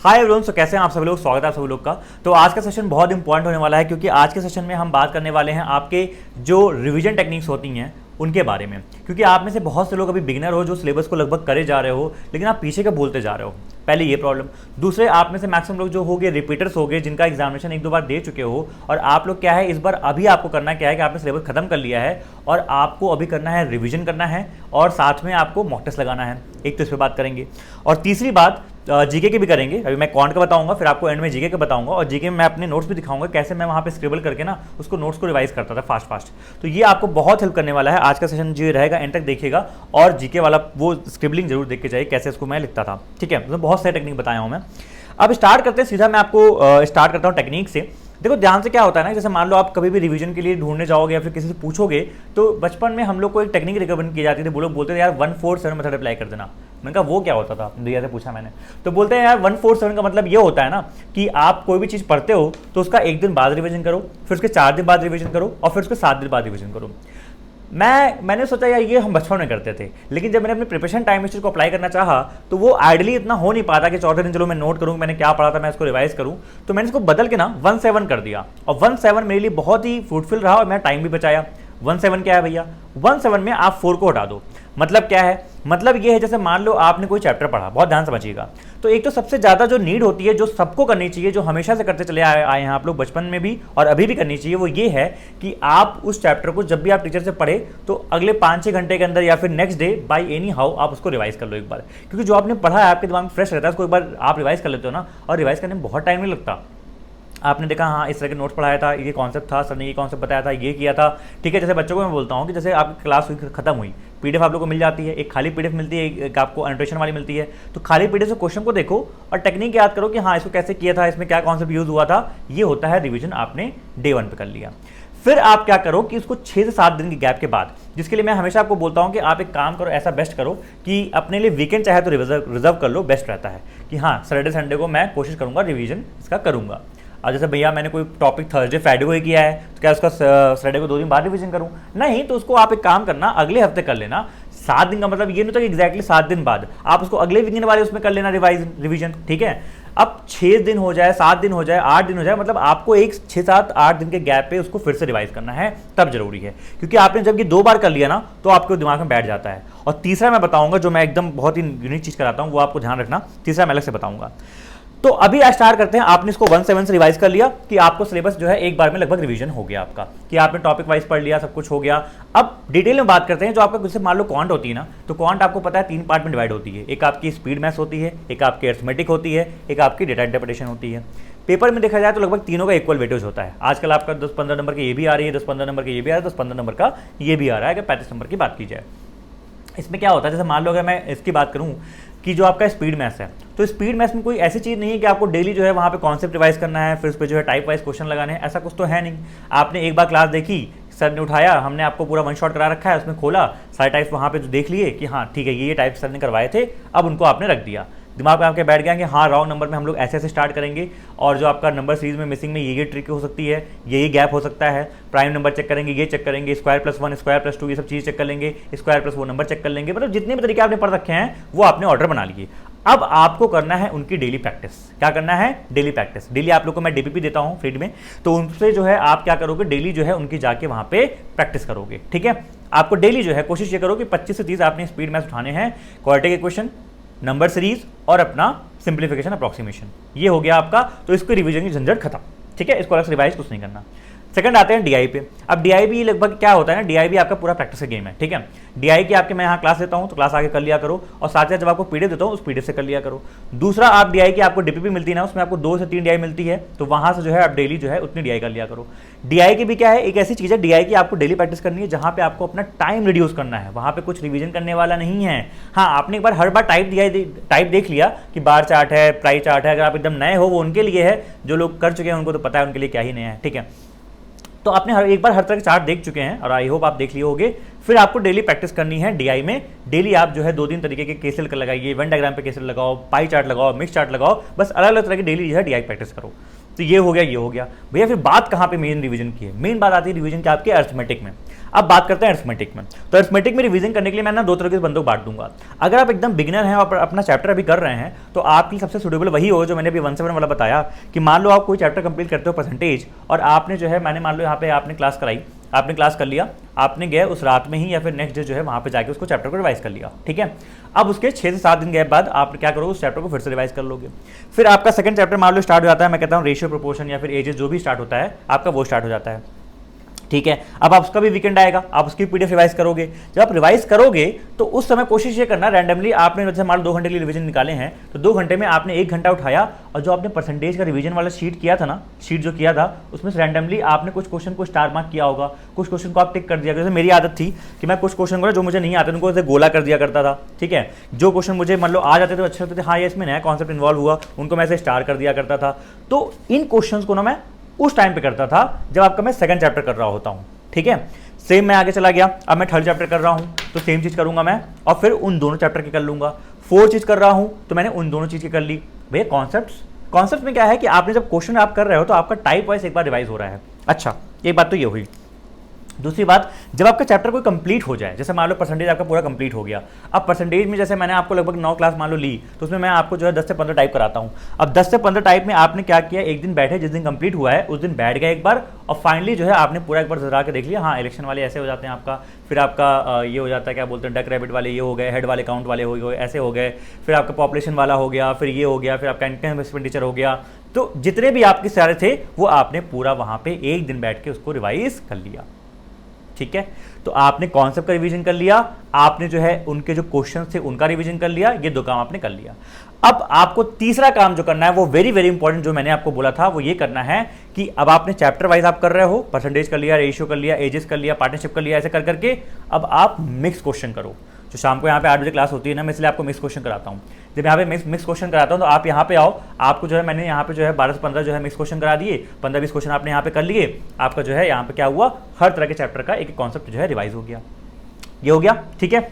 Hi everyone, सो कैसे हैं आप सभी लोग। स्वागत है आप सभी लोग का। तो आज का सेशन बहुत इंपॉर्टेंट होने वाला है क्योंकि आज के सेशन में हम बात करने वाले हैं आपके जो रिवीजन टेक्निक्स होती हैं उनके बारे में। क्योंकि आप में से बहुत से लोग अभी बिगिनर हो जो सिलेबस को लगभग करे जा रहे हो, लेकिन आप पीछे का भूलते जा रहे हो। पहले ये प्रॉब्लम। दूसरे, आप में से मैक्सिमम लोग जो हो गए रिपीटर्स हो गए, जिनका एग्जामिनेशन एक दो बार दे चुके हो, और आप लोग क्या है इस बार अभी आपको करना क्या है कि आपने सिलेबस खत्म कर लिया है और आपको अभी करना है रिवीजन करना है और साथ में आपको मॉक टेस्ट लगाना है। एक तो इस पर बात करेंगे और तीसरी बात जीके की भी करेंगे। अभी मैं क्वांट का बताऊंगा, फिर आपको एंड में जीके का बताऊंगा और जीके में मैं अपने नोट्स भी दिखाऊंगा कैसे मैं वहाँ पे स्क्रिबल करके ना उसको नोट्स को रिवाइज करता था फास्ट। तो ये आपको बहुत हेल्प करने वाला है। आज का सेशन जो रहेगा एंड तक देखिएगा और जीके वाला वो स्क्रिबलिंग जरूर देख के जाइए कैसे इसको मैं लिखता था। ठीक है, तो बहुत सारे टेक्निक बताया हूँ मैं। अब स्टार्ट करते हैं सीधा। मैं आपको स्टार्ट करता हूँ टेक्निक से। देखो ध्यान से क्या होता है ना, जैसे मान लो आप कभी भी रिवीजन के लिए ढूंढने जाओगे या फिर किसी से पूछोगे तो बचपन में हम लोग को एक टेक्निक रिकमेंड की जाती थी। वो लोग बोलते थे यार 1-4-7 मेथड अप्लाई कर देना। मैंने कहा वो क्या होता था, भैया से पूछा मैंने। तो बोलते हैं यार 1-4-7 का मतलब ये होता है ना कि आप कोई भी चीज़ पढ़ते हो तो उसका 1 दिन बाद रिवीजन करो, फिर उसके 4 दिन बाद रिवीजन करो और फिर उसके 7 दिन बाद रिवीजन करो। मैंने सोचा यार ये हम बचपन में करते थे, लेकिन जब मैंने अपने प्रिपरेशन टाइम को अप्लाई करना चाहा तो वो आइडियली इतना हो नहीं पाता कि चौथे दिन चलो मैं नोट करूँ मैंने क्या पढ़ा था, मैं इसको रिवाइज करूँ। तो मैंने इसको बदल के ना 1-7 कर दिया और 1-7 मेरे लिए बहुत ही फ्रूटफुल रहा और मेरा टाइम भी बचाया। 1-7 क्या है भैया, 1-7 में आप 4 को हटा दो। मतलब क्या है, मतलब ये है जैसे मान लो आपने कोई चैप्टर पढ़ा, बहुत ध्यान समझिएगा। तो एक तो सबसे ज़्यादा जो नीड होती है, जो सबको करनी चाहिए, जो हमेशा से करते चले आए हैं आप लोग बचपन में भी और अभी भी करनी चाहिए, वो ये है कि आप उस चैप्टर को जब भी आप टीचर से पढ़े तो अगले 5-6 घंटे के अंदर या फिर next day by any how आप उसको रिवाइज कर लो एक बार। क्योंकि जो आपने पढ़ा है आपके दिमाग में फ्रेश रहता है, उसको एक बार आप रिवाइज कर लेते हो ना, और रिवाइज करने में बहुत टाइम नहीं लगता। आपने देखा हाँ इस तरह के नोट्स पढ़ाया था, ये कॉन्सेप्ट था, सर ने ये कॉन्सेप्ट बताया था, ये किया था। ठीक है, जैसे बच्चों को मैं बोलता हूँ कि जैसे आपकी क्लास हुई खत्म हुई, पीडीएफ आप लोग को मिल जाती है, एक खाली पीडीएफ मिलती है, एक आपको एनोटेशन वाली मिलती है। तो खाली पीडीएफ से क्वेश्चन को देखो और टेक्निक याद करो कि हाँ इसको कैसे किया था, इसमें क्या कॉन्सेप्ट यूज हुआ था। ये होता है रिविजन, आपने डे 1 पे कर लिया। फिर आप क्या करो कि उसको 6 से 7 दिन की गैप के बाद, जिसके लिए मैं हमेशा आपको बोलता हूं कि आप एक काम करो, ऐसा बेस्ट करो कि अपने लिए वीकेंड चाहे तो रिजर्व कर लो, बेस्ट रहता है कि हाँ सैटरडे संडे को मैं कोशिश करूंगा रिवीजन इसका करूंगा। और जैसे भैया मैंने कोई टॉपिक थर्सडे फ्राइडे को ही किया है तो क्या उसका सैटरडे को 2 दिन बाद रिवीजन करूं? नहीं, तो उसको आप एक काम करना, अगले हफ्ते कर लेना। 7 दिन का मतलब ये नहीं होता कि एग्जैक्टली 7 दिन बाद, आप उसको अगले वीकेंड वाले उसमें कर लेना रिवीजन। ठीक है, अब 6 दिन हो जाए, 7 दिन हो जाए, 8 दिन हो जाए, मतलब आपको एक 6-7-8 दिन के गैप पे उसको फिर से रिवाइज करना है, तब जरूरी है। क्योंकि आपने जब ये 2 बार कर लिया ना तो आपके दिमाग में बैठ जाता है। और तीसरा मैं बताऊंगा जो मैं एकदम बहुत ही यूनिक चीज कराता हूँ, वो आपको ध्यान रखना, तीसरा मैं अलग से बताऊंगा। तो अभी स्टार्ट करते हैं। आपने इसको 1-7 से रिवाइज कर लिया कि आपको सिलेबस जो है एक बार में लगभग रिवीजन हो गया आपका, कि आपने टॉपिक वाइज पढ़ लिया, सब कुछ हो गया। अब डिटेल में बात करते हैं। जो आपका जैसे मान लो क्वांट होती है ना, तो क्वांट आपको पता है 3 पार्ट में डिवाइड होती है। एक आपकी स्पीड मैथ्स होती है, एक आपकी अरिथमेटिक होती है, एक आपकी डेटा इंटरप्रिटेशन होती है। पेपर में देखा जाए तो लगभग तीनों का इक्वल वेटेज होता है। आजकल आपका 10-15 नंबर की ये भी आ रही है, 10-15 नंबर की ये भी आ रहा है, 10-15 नंबर का ये भी आ रहा है, अगर 35 नंबर की बात की जाए। इसमें क्या होता है, जैसे मान लो अगर मैं इसकी बात करूं कि जो आपका स्पीड मैथ्स है, तो स्पीड मैथ्स में कोई ऐसी चीज़ नहीं है कि आपको डेली जो है वहाँ पे कॉन्सेप्ट रिवाइज करना है, फिर उस पर जो है टाइप वाइज क्वेश्चन लगाने हैं, ऐसा कुछ तो है नहीं। आपने एक बार क्लास देखी, सर ने उठाया, हमने आपको पूरा 1 शॉट करा रखा है, उसमें खोला, सारे टाइप्स वहाँ पे जो देख लिए कि हाँ ठीक है ये टाइप सर ने करवाए थे, अब उनको आपने रख दिया। दिमाग में आपके बैठ गया कि हाँ रॉन्ग नंबर में हम लोग ऐसे ऐसे स्टार्ट करेंगे और जो आपका नंबर सीरीज में मिसिंग में ये ट्रिक हो सकती है, ये गैप हो सकता है, प्राइम नंबर चेक करेंगे, ये चेक करेंगे, स्क्वायर+1 स्क्वायर+2 ये सब चीज़ चेक कर लेंगे, स्क्वायर+ वो नंबर चेक कर लेंगे। मतलब जितने भी तरीके आपने पढ़ रखे हैं वो आपने ऑर्डर बना लिए। अब आपको करना है उनकी डेली प्रैक्टिस। क्या करना है? Daily practice. डेली आप लोग को मैं डीपीपी देता हूँ फ्री में, तो उनसे जो है आप क्या करोगे, डेली जो है उनकी जाके वहाँ पे प्रैक्टिस करोगे। ठीक है, आपको डेली जो है कोशिश ये करो कि 25 से 30 आपने स्पीड मैथ्स उठाने हैं, क्वाड्रेटिक इक्वेशन, नंबर सीरीज और अपना सिंप्लीफिकेशन अप्रॉक्सीमेशन। ये हो गया आपका, तो इसको रिवीजन की झंझट खत्म। ठीक है, इसको अलग से रिवाइज कुछ नहीं करना। सेकंड आते हैं डीआई पे। अब डीआई भी लगभग क्या होता है ना, डीआई भी आपका पूरा प्रैक्टिस का गेम है। ठीक है, डीआई की आपके मैं यहाँ क्लास देता हूँ तो क्लास आगे कर लिया करो, और साथ ही जब आपको पीडीएफ देता हूँ उस पीडीएफ से कर लिया करो। दूसरा, आप डीआई की आपको डीपीपी मिलती है ना, उसमें आपको 2 से 3 डीआई मिलती है, तो वहाँ से जो है आप डेली जो है उतनी डीआई कर लिया करो। डीआई की भी क्या है, एक ऐसी चीज़ है डीआई की आपको डेली प्रैक्टिस करनी है जहाँ पे आपको अपना टाइम रिड्यूस करना है, वहाँ पे कुछ रिवीजन करने वाला नहीं है। हाँ, आपने एक बार हर बार टाइप देख लिया कि बार चार्ट है, प्राइस चार्ट है, अगर आप एकदम नए हो वो उनके लिए है, जो लोग कर चुके हैं उनको तो पता है उनके लिए क्या ही नया है। ठीक है, तो आपने एक बार हर तरह के चार्ट देख चुके हैं और आई होप आप देख लिए होंगे। फिर आपको डेली प्रैक्टिस करनी है डीआई में। डेली आप जो है 2-3 तरीके के केसेल कर लगाइए, वेन डायग्राम पे केसेल लगाओ, पाई चार्ट लगाओ, मिक्स चार्ट लगाओ, बस अलग अलग तरह की डेली जो है डीआई प्रैक्टिस करो। तो ये हो गया, ये हो गया भैया। फिर बात कहाँ पे मेन रिवीजन की है? मेन बात आती है रिवीजन की आपके अरिथमेटिक में। अब बात करते हैं अरिथमेटिक में। तो अरिथमेटिक में रिवीजन करने के लिए मैं ना दो तरह के बंदों को बांट दूंगा। अगर आप एकदम बिगिनर हैं और अपना चैप्टर अभी कर रहे हैं तो आपकी सबसे सुटेबल वही होगा जो मैंने अभी 1-7 वाला बताया, कि मान लो आप कोई चैप्टर कंप्लीट करते हो परसेंटेज, और आपने जो है मैंने मान लो यहाँ पे आपने क्लास कराई, आपने क्लास कर लिया, आपने गए उस रात में ही या फिर नेक्स्ट डे जो है वहाँ पे जाके उसको चैप्टर को रिवाइज कर लिया, ठीक है। अब उसके 6 से 7 दिन गैप बाद आप क्या करोगे, उस चैप्टर को फिर से रिवाइज कर लोगे। फिर आपका सेकंड चैप्टर मान लो स्टार्ट हो जाता है, मैं कहता हूँ रेशियो प्रोपोर्शन या फिर एजेस जो भी स्टार्ट होता है आपका वो स्टार्ट हो जाता है, ठीक है। अब आप उसका भी वीकेंड आएगा, आप उसकी पीडीएफ रिवाइज करोगे। जब आप रिवाइज करोगे तो उस समय कोशिश ये करना रैंडमली, आपने जैसे मान लो 2 घंटे के लिए रिवीजन निकाले हैं तो 2 घंटे में आपने 1 घंटा उठाया और जो आपने परसेंटेज का रिवीजन वाला शीट किया था ना, शीट जो किया था उसमें से रैंडमली आपने कुछ क्वेश्चन को स्टार मार्क किया होगा, कुछ क्वेश्चन को आप टिक कर दिया। जैसे मेरी आदत थी कि मैं कुछ क्वेश्चन को जो मुझे नहीं आते उनको जैसे गोला कर दिया करता था, ठीक है। जो क्वेश्चन मुझे मान लो आ जाते थे अच्छे होते थे, हाँ ये इसमें नया कॉन्सेप्ट इन्वॉल्व हुआ, उनको मैं ऐसे स्टार कर दिया करता था। तो इन क्वेश्चन को ना मैं उस टाइम पे करता था जब आपका मैं सेकंड चैप्टर कर रहा होता हूँ, ठीक है। सेम मैं आगे चला गया, अब मैं थर्ड चैप्टर कर रहा हूँ तो सेम चीज़ करूँगा मैं, और फिर उन दोनों चैप्टर की कर लूँगा। फोर्थ चीज़ कर रहा हूँ तो मैंने उन दोनों चीज़ की कर ली। भैया कॉन्सेप्ट में क्या है कि आपने जब क्वेश्चन आप कर रहे हो तो आपका टाइप वाइज एक बार रिवाइज हो रहा है। अच्छा, एक बात तो ये हुई। दूसरी बात, जब आपका चैप्टर कोई कंप्लीट हो जाए, जैसे मान लो परसेंटेज आपका पूरा कंप्लीट हो गया, अब परसेंटेज में जैसे मैंने आपको लगभग 9 क्लास मान लो ली तो उसमें मैं आपको जो है 10 से 15 टाइप कराता हूँ। अब 10 से 15 टाइप में आपने क्या किया, एक दिन बैठे, जिस दिन कंप्लीट हुआ है उस दिन बैठ गए एक बार, और फाइनली जो है आपने पूरा एक बार जरा के देख लिया, हाँ इलेक्शन वाले ऐसे हो जाते हैं आपका, फिर आपका ये हो जाता है क्या बोलते हैं डक रैबिट वाले ये हो गए, हेड वाले काउंट वाले हो गए, ऐसे हो गए, फिर आपका पॉपुलेशन वाला हो गया, फिर ये हो गया, फिर आपका इनकम एक्सपेंडिचर हो गया। तो जितने भी आपके सारे थे वो आपने पूरा वहाँ पे एक दिन बैठ के उसको रिवाइज कर लिया, ठीक है। तो आपने कॉन्सेप्ट का रिवीजन कर लिया, आपने जो है उनके जो क्वेश्चन थे उनका रिवीजन कर लिया, ये 2 काम आपने कर लिया। अब आपको तीसरा काम जो करना है वो वेरी वेरी इंपॉर्टेंट, जो मैंने आपको बोला था वो ये करना है कि अब आपने चैप्टर वाइज आप कर रहे हो, परसेंटेज कर लिया, रेशियो कर लिया, एजेस कर लिया, पार्टनरशिप कर लिया, ऐसे कर करके अब आप मिक्स क्वेश्चन करो। जो शाम को यहाँ पे 8 बजे क्लास होती है ना, मैं इसलिए आपको मिक्स क्वेश्चन कराता हूँ। जब यहाँ पे मिक्स क्वेश्चन कराता हूँ तो आप यहाँ पे आओ, आपको जो है मैंने यहाँ पे जो है 12 से 15 जो है मिक्स क्वेश्चन करा दिए, 15-20 क्वेश्चन आपने यहाँ पे कर लिए, आपका जो है यहाँ पे क्या हुआ, हर तरह के चैप्टर का एक कॉन्सेप्ट जो है रिवाइज हो गया, ये हो गया, ठीक है।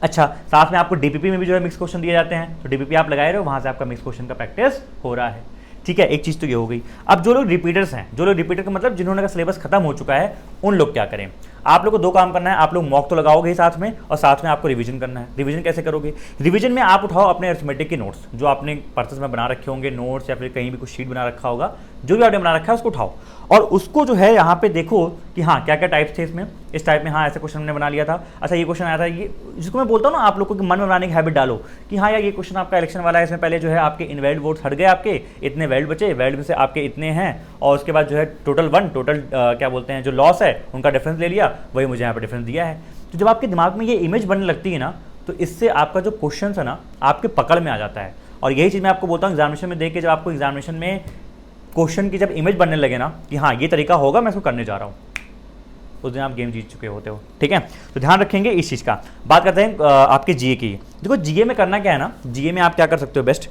अच्छा, साथ में आपको डीपीपी में भी जो है मिक्स क्वेश्चन दिए जाते हैं, तो डीपीपी आप लगाए रहे हो, वहाँ से आपका मिक्स क्वेश्चन का प्रैक्टिस हो रहा है, ठीक है। एक चीज़ तो ये हो गई। अब जो लोग रिपीटर्स हैं, जो लोग रिपीटर का मतलब जिन्होंने का सिलेबस खत्म हो चुका है, उन लोग क्या करें, आप लोग को 2 काम करना है। आप लोग मॉक तो लगाओगे ही साथ में, और साथ में आपको रिवीजन करना है। रिवीजन कैसे करोगे, रिवीजन में आप उठाओ अपने अरिथमेटिक के नोट्स जो आपने पर्सेस में बना रखे होंगे, नोट्स या फिर कहीं भी कुछ शीट बना रखा होगा, जो भी आपने बना रखा है उसको उठाओ और उसको जो है यहाँ पे देखो कि हाँ क्या क्या टाइप्स थे इसमें, इस टाइप में हाँ ऐसे क्वेश्चन हमने बना लिया था, अच्छा ये क्वेश्चन आया था, ये जिसको मैं बोलता हूँ ना आप लोगों को मन में बनाने की हैबिट डालो कि हाँ यार ये क्वेश्चन आपका इलेक्शन वाला है, इसमें पहले जो है आपके इनवैलिड वोट्स हट गए, आपके इतने वैलिड बचे, वैलिड में से आपके इतने हैं, और उसके बाद जो है टोटल क्या बोलते हैं जो लॉस है उनका डिफरेंस ले लिया, वही मुझे यहाँ पर डिफरेंस दिया है। तो जब आपके दिमाग में ये इमेज बनने लगती है ना, तो इससे आपका जो क्वेश्चन है ना आपके पकड़ में आ जाता है। और यही चीज़ मैं आपको बोलता हूँ एग्जामिनेशन में देख के, जब आपको एग्जामिनेशन में क्वेश्चन की जब इमेज बनने लगे ना कि हाँ ये तरीका होगा, मैं इसको करने जा रहा हूँ, उस दिन आप गेम जीत चुके होते हो, ठीक है। तो ध्यान रखेंगे इस चीज़ का। बात करते हैं आपके जीए की। देखो जीए में करना क्या है ना, जीए में आप क्या कर सकते हो बेस्ट,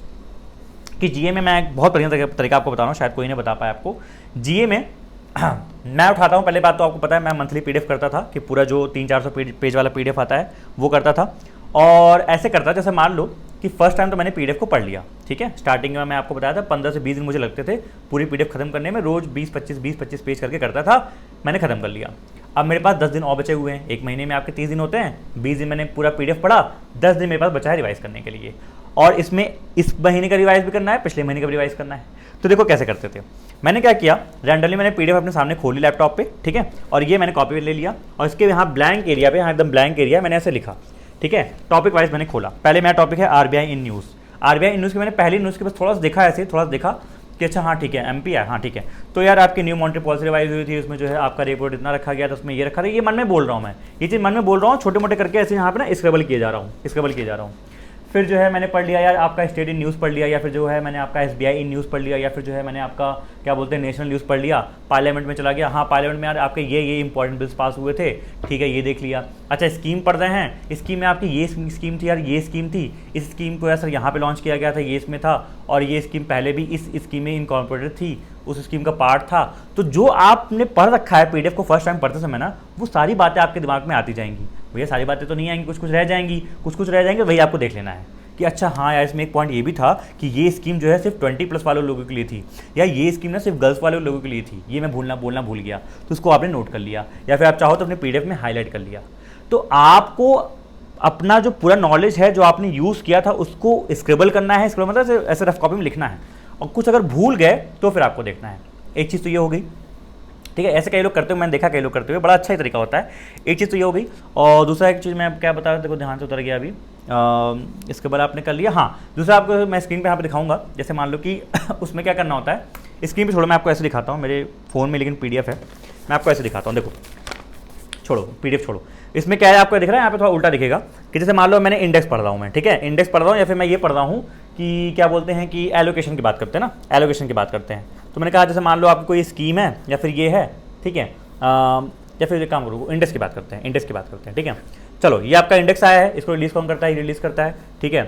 कि जीए में मैं एक बहुत बढ़िया तरीका आपको बता रहा हूँ, शायद कोई नहीं बता पाया आपको। जीए में मैं उठाता हूँ, पहले बात तो आपको पता है मैं मंथली पीडीएफ करता था कि पूरा जो 300-400 पेज वाला पीडीएफ आता है वो करता था, और ऐसे करता जैसे मान लो कि फर्स्ट टाइम तो मैंने पीडीएफ को पढ़ लिया, ठीक है। स्टार्टिंग में मैं आपको बताया था 15 से 20 दिन मुझे लगते थे पूरी पीडीएफ खत्म करने में, रोज 20-25 पेज करके करता था, मैंने खत्म कर लिया। अब मेरे पास 10 दिन और बचे हुए हैं, एक महीने में आपके 30 दिन होते हैं, 20 दिन मैंने पूरा पीडीएफ पढ़ा, 10 दिन मेरे पास बचा है रिवाइज करने के लिए, और इसमें इस महीने का रिवाइज भी करना है, पिछले महीने का भी रिवाइज करना है। तो देखो कैसे करते थे, मैंने क्या किया, रैंडमली मैंने पीडीएफ अपने सामने खोली लैपटॉप पे, ठीक है, और ये मैंने कॉपी ले लिया और इसके यहाँ ब्लैंक एरिया पे, यहाँ एकदम ब्लैंक एरिया मैंने ऐसे लिखा, ठीक है। टॉपिक वाइज मैंने खोला, पहले मेरा टॉपिक है RBI in news. RBI in news की मैंने पहली न्यूज़ के बस थोड़ा सा देखा, ऐसे थोड़ा सा देखा कि अच्छा हाँ ठीक है एमपी है, हाँ ठीक है, तो यार आपकी न्यू मॉनेटरी पॉलिसी रिवाइज हुई थी, उसमें जो है आपका रिपोर्ट इतना रखा गया था, उसमें ये रखा था, ये मन में बोल रहा हूँ मैं, ये चीज़ मन में बोल रहा हूँ, छोटे मोटे करके ऐसे यहाँ पे ना स्क्रैबल किए जा रहा हूँ। फिर जो है मैंने पढ़ लिया यार आपका स्टेट इन न्यूज़ पढ़ लिया, या फिर जो है मैंने आपका एसबीआई इन न्यूज़ पढ़ लिया, या फिर जो है मैंने आपका क्या बोलते हैं नेशनल न्यूज़ पढ़ लिया। पार्लियामेंट में चला गया, हाँ पार्लियामेंट में यार आपके ये इंपॉर्टेंट बिल्स पास हुए थे, ठीक है ये देख लिया। अच्छा स्कीम पढ़ रहे हैं, स्कीम में आपकी ये स्कीम थी यार, ये स्कीम थी, इस स्कीम को यार सर यहाँ पे लॉन्च किया गया था, ये इसमें था, और ये स्कीम पहले भी इस स्कीम में इनकॉर्पोरेटेड थी, उस स्कीम का पार्ट था। तो जो आपने पढ़ रखा है पीडीएफ को फर्स्ट टाइम पढ़ते समय ना, वो सारी बातें आपके दिमाग में आती जाएंगी। भैया सारी बातें तो नहीं आएंगी, कुछ कुछ रह जाएंगी, वही आपको देख लेना है कि अच्छा हाँ यार इसमें एक पॉइंट ये भी था कि ये स्कीम जो है सिर्फ 20+ वाले लोगों के लिए थी, या ये स्कीम ना सिर्फ गर्ल्स वाले लोगों के लिए थी, ये मैं बोलना भूल गया, तो उसको आपने नोट कर लिया, या फिर आप चाहो तो अपने PDF में हाईलाइट कर लिया। तो आपको अपना जो पूरा नॉलेज है जो आपने यूज़ किया था उसको स्क्रिबल करना है, स्क्रिबल मतलब ऐसे रफ कॉपी में लिखना है, और कुछ अगर भूल गए तो फिर आपको देखना है। एक चीज़ तो ये हो गई, ठीक है, ऐसे कई लोग करते हुए मैंने देखा, कई लोग करते हुए, बड़ा अच्छा ही तरीका होता है। एक चीज़ तो ये हो गई, और दूसरा एक चीज़ मैं क्या बता रहा था, देखो ध्यान से उतर गया अभी, इसके बाद आपने कर लिया। हाँ, दूसरा आपको मैं स्क्रीन पे यहाँ पे दिखाऊंगा, जैसे मान लो कि उसमें क्या करना होता है, स्क्रीन पे छोड़ो, मैं आपको ऐसे दिखाता हूँ, मेरे फ़ोन में लेकिन PDF है, मैं आपको ऐसे दिखाता हूँ, देखो छोड़ो PDF छोड़ो, इसमें क्या है आपको दिख रहा है, यहाँ पे थोड़ा उल्टा दिखेगा कि जैसे मान लो मैंने इंडेक्स पढ़ रहा हूँ मैं, ठीक है, इंडेक्स पढ़ रहा हूँ, या फिर मैं ये पढ़ रहा हूँ कि क्या बोलते हैं कि एलोकेशन की बात करते हैं ना, एलोकेशन की बात करते हैं। तो मैंने कहा जैसे मान लो आपकी कोई स्कीम है या फिर ये है, ठीक है, या फिर एक काम करो, इंडेक्स की बात करते हैं, इंडेक्स की बात करते हैं, ठीक है। चलो ये आपका इंडेक्स आया है, इसको रिलीज कौन करता है, ये रिलीज करता है, ठीक है।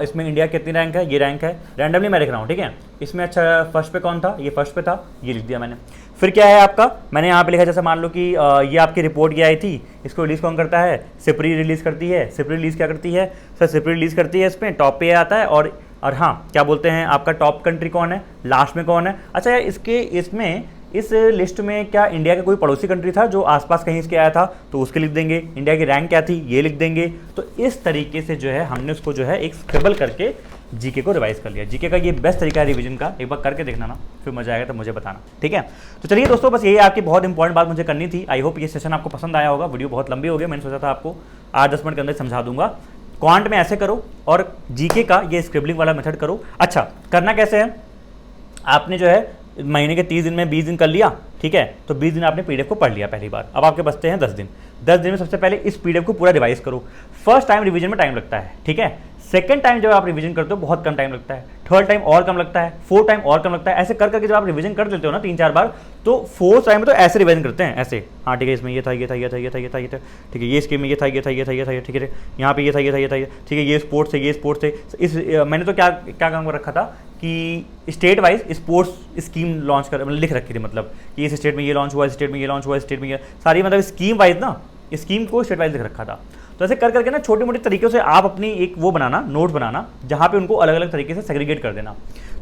इसमें इंडिया कितनी रैंक है, ये रैंक है, रैंडमली मैं लिख रहा हूँ, ठीक है। इसमें अच्छा फर्स्ट पे कौन था, ये फर्स्ट पे था, ये लिख दिया मैंने। फिर क्या है आपका, मैंने यहाँ पे लिखा, जैसे मान लो कि ये आपकी रिपोर्ट ये आई थी, इसको रिलीज कौन करता है, सिप्री रिलीज करती है। सिप्री रिलीज क्या करती है सर, सिप्री रिलीज करती है, इसमें टॉप पे आता है, और हाँ क्या बोलते हैं आपका टॉप कंट्री कौन है, लास्ट में कौन है। अच्छा यार इसमें इस लिस्ट में क्या इंडिया का कोई पड़ोसी कंट्री था जो आसपास कहीं इसके आया था, तो उसके लिख देंगे। इंडिया की रैंक क्या थी, ये लिख देंगे। तो इस तरीके से जो है हमने उसको जो है एक स्क्रिबल करके जीके को रिवाइज कर लिया। जीके का ये बेस्ट तरीका है रिवीजन का, एक बार करके देखना ना, फिर मजा आएगा तो मुझे बताना, ठीक है। तो चलिए दोस्तों, बस यही आपकी बहुत इंपॉर्टेंट बात मुझे करनी थी। आई होप ये सेशन आपको पसंद आया होगा। वीडियो बहुत लंबी हो गई, मैंने सोचा था आपको 8-10 मिनट के अंदर समझा दूंगा। क्वांट में ऐसे करो और जीके का ये स्क्रिबलिंग वाला मेथड करो। अच्छा करना कैसे है, आपने जो है महीने के 30 दिन में 20 दिन कर लिया, ठीक है। तो 20 दिन आपने PDF को पढ़ लिया पहली बार, अब आपके बचते हैं 10 दिन। 10 दिन में सबसे पहले इस PDF को पूरा रिवाइज करो। फर्स्ट टाइम रिवीजन में टाइम लगता है, ठीक है। सेकंड टाइम जब आप रिवीजन करते हो बहुत कम टाइम लगता है, थर्ड टाइम और कम लगता है, फोर्थ टाइम और कम लगता है। ऐसे कर करके जब आप रिवीजन कर लेते हो ना 3-4 बार, तो फोर्थ टाइम में तो ऐसे रिवीजन करते हैं, ऐसे, हाँ ठीक है, इसमें ये था, ये था, ये था, ये था, ये था, ये था, ठीक है, ये स्कीम में ये था, ये था, ये था, ये था, ठीक है, यहाँ पे ये था, ये था, ये था, ठीक है, ये स्पोर्ट्स से, ये स्पोर्ट्स से। इस मैंने तो क्या काम कर रखा था कि state wise sports scheme launch कर लिख रखी थी, मतलब कि इस स्टेट में ये लॉन्च हुआ, इस स्टेट में ये लॉन्च हुआ, इस स्टेट में ये, सारी मतलब स्कीम वाइज ना, स्कीम को स्टेट वाइज लिख रखा था। तो ऐसे कर करके ना छोटी मोटी तरीकों से आप अपनी एक वो बनाना, नोट बनाना, जहाँ पे उनको अलग अलग तरीके से सेग्रीगेट कर देना।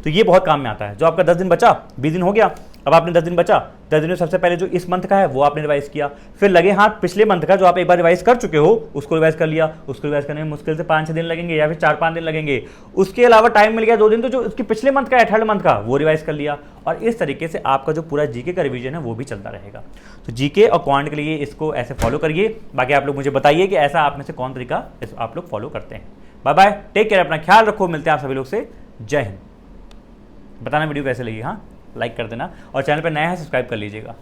तो ये बहुत काम में आता है। जो आपका 10 दिन बचा, 20 दिन हो गया, अब आपने 10 दिन बचा, 10 दिन में सबसे पहले जो इस मंथ का है वो आपने रिवाइज किया। फिर लगे हाथ पिछले मंथ का जो आप एक बार रिवाइज कर चुके हो उसको रिवाइज कर लिया। उसको रिवाइज करने में मुश्किल से 5-6 दिन लगेंगे या फिर 4-5 दिन लगेंगे। उसके अलावा टाइम मिल गया 2 दिन, तो जो उसके पिछले मंथ का है, थर्ड मंथ का, वो रिवाइज कर लिया। और इस तरीके से आपका जो पूरा जीके का रिवीजन है वो भी चलता रहेगा। तो जीके और क्वांट के लिए इसको ऐसे फॉलो करिए। बाकी आप लोग मुझे बताइए कि ऐसा आप में से कौन तरीका आप लोग फॉलो करते हैं। बाय बाय, टेक केयर, अपना ख्याल रखो, मिलते हैं आप सभी लोग से। जय हिंद। बताना वीडियो कैसे लगी, हाँ लाइक कर देना, और चैनल पर नया है सब्सक्राइब कर लीजिएगा।